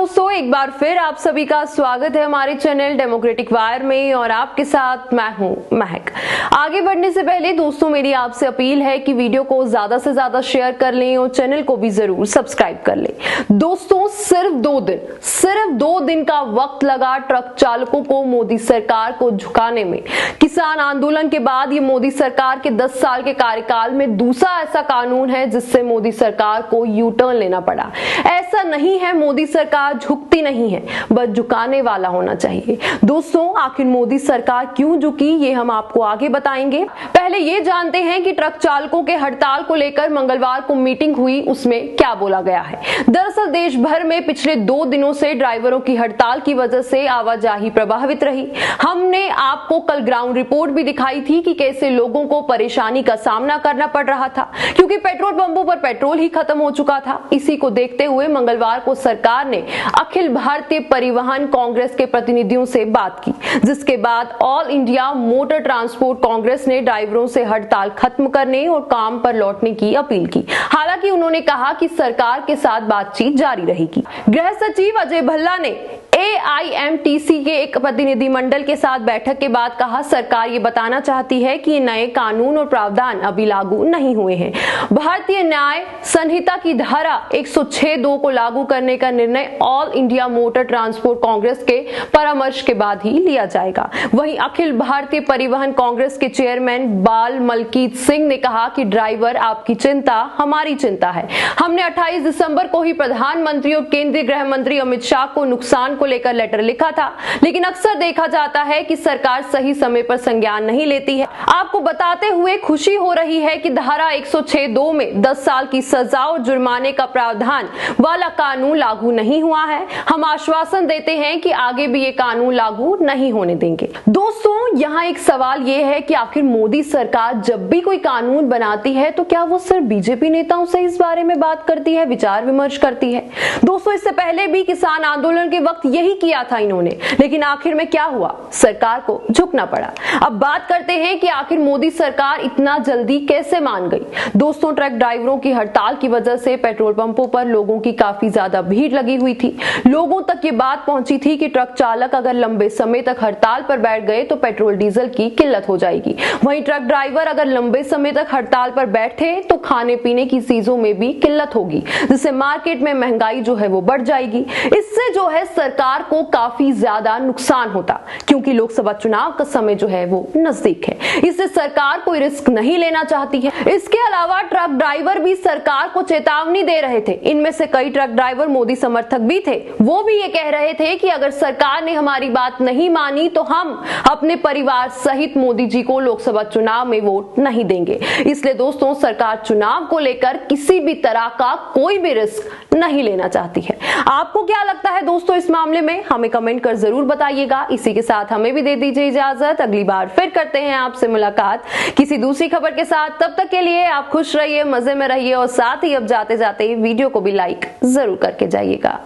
दोस्तों, एक बार फिर आप सभी का स्वागत है हमारे चैनल डेमोक्रेटिक वायर में और आपके साथ मैं हूं महक। आगे बढ़ने से पहले दोस्तों मेरी आपसे अपील है कि वीडियो को ज्यादा से ज्यादा शेयर कर लें और चैनल को भी जरूर सब्सक्राइब कर लें। दोस्तों सिर्फ 2 दिन का वक्त लगा ट्रक चालकों को मोदी सरकार को झुकाने में। किसान आंदोलन के बाद ये मोदी सरकार के 10 साल के कार्यकाल में दूसरा ऐसा कानून है जिससे मोदी सरकार को यू टर्न लेना पड़ा। ऐसा नहीं है मोदी सरकार झुकती नहीं है, बस झुकाने वाला होना चाहिए। दोस्तों आखिर मोदी सरकार क्यों झुकी ये हम आपको आगे बताएंगे। पहले ये जानते हैं कि ट्रक चालकों के हड़ताल को लेकर मंगलवार को मीटिंग हुई, उसमें क्या बोला गया है। दरअसल देश भर में पिछले 2 दिनों से ड्राइवरों की हड़ताल की वजह से आवाजाही प्रभावित रही। हमने आपको कल ग्राउंड रिपोर्ट भी दिखाई थी कि कैसे लोगों को परेशानी का सामना करना पड़ रहा था क्योंकि पेट्रोल पंपों पर पेट्रोल ही खत्म हो चुका था। इसी को देखते हुए मंगलवार को सरकार ने अखिल भारतीय परिवहन कांग्रेस के प्रतिनिधियों से बात की, जिसके बाद all India motor transport Congress ने ड्राइवरों से हड़ताल खत्म करने और काम पर लौटने की अपील की। हालांकि उन्होंने कहा कि सरकार के साथ बातचीत जारी रहेगी। गृह सचिव अजय भल्ला ने AIMTC के एक प्रतिनिधिमंडल के साथ बैठक के बाद कहा, सरकार ये बताना चाहती है कि नए कानून और प्रावधान अभी लागू नहीं हुए हैं। भारतीय न्याय संहिता की धारा 106(2) को लागू करने का निर्णय all India motor transport Congress के परामर्श के बाद ही लिया जाएगा। वहीं अखिल भारतीय परिवहन कांग्रेस के चेयरमैन बाल मलकीत सिंह ने कहा कि ड्राइवर आपकी चिंता हमारी चिंता है। हमने 28 दिसंबर को ही प्रधानमंत्री और केंद्रीय गृह मंत्री अमित शाह को नुकसान को लेकर लेटर लिखा था, लेकिन अक्सर देखा जाता है कि सरकार सही समय पर संज्ञान नहीं लेती है। आपको बताते हुए खुशी हो रही है कि धारा 106(2) में 10 साल की सजा और जुर्माने का प्रावधान वाला कानून लागू नहीं हुआ है। हम आश्वासन देते हैं कि आगे भी ये कानून लागू नहीं होने देंगे। दोस्तों यहाँ एक सवाल ये है कि आखिर मोदी सरकार जब भी कोई कानून बनाती है तो क्या वो सिर्फ बीजेपी नेताओं से इस बारे में बात करती है, विचार विमर्श करती है। दोस्तों इससे पहले भी किसान आंदोलन के वक्त यही किया था इन्होंने, लेकिन आखिर में क्या हुआ, सरकार को झुकना पड़ा। अब बात करते हैं कि आखिर मोदी सरकार इतना जल्दी कैसे मान गई। दोस्तों ट्रक ड्राइवरों की हड़ताल की वजह से पेट्रोल पंपों पर लोगों की काफी ज्यादा भीड़ लगी हुई थी। लोगों तक ये बात पहुंची थी कि ट्रक चालक अगर लंबे समय तक हड़ताल पर बैठ गए तो पेट्रोल डीजल की किल्लत हो जाएगी। वहीं ट्रक ड्राइवर अगर लंबे समय तक हड़ताल पर बैठे तो खाने पीने की चीजों में भी किल्लत होगी, जिससे मार्केट में महंगाई जो है वो बढ़ जाएगी। इससे जो है सरकार को काफी ज्यादा नुकसान होता क्योंकि लोकसभा चुनाव का समय जो है वो नजदीक है। इससे सरकार कोई रिस्क नहीं लेना चाहती है। इसके अलावा ट्रक ड्राइवर भी सरकार को चेतावनी दे रहे थे। इनमें से कई ट्रक ड्राइवर मोदी समर्थक भी थे। वो भी ये कह रहे थे कि अगर सरकार ने हमारी बात नहीं मानी तो हम अपने परिवार सहित मोदी जी को लोकसभा चुनाव में वोट नहीं देंगे। इसलिए दोस्तों सरकार चुनाव को लेकर किसी भी तरह का कोई भी रिस्क नहीं लेना चाहती है। आपको क्या लगता है दोस्तों इस मामले में, हमें कमेंट कर जरूर बताइएगा। इसी के साथ हमें भी दे दीजिए इजाजत। अगली बार फिर करते हैं आपसे मुलाकात किसी दूसरी खबर के साथ। तब तक के लिए आप खुश रहिए, मजे में रहिए और साथ ही अब जाते जाते वीडियो को भी लाइक जरूर करके जाइएगा।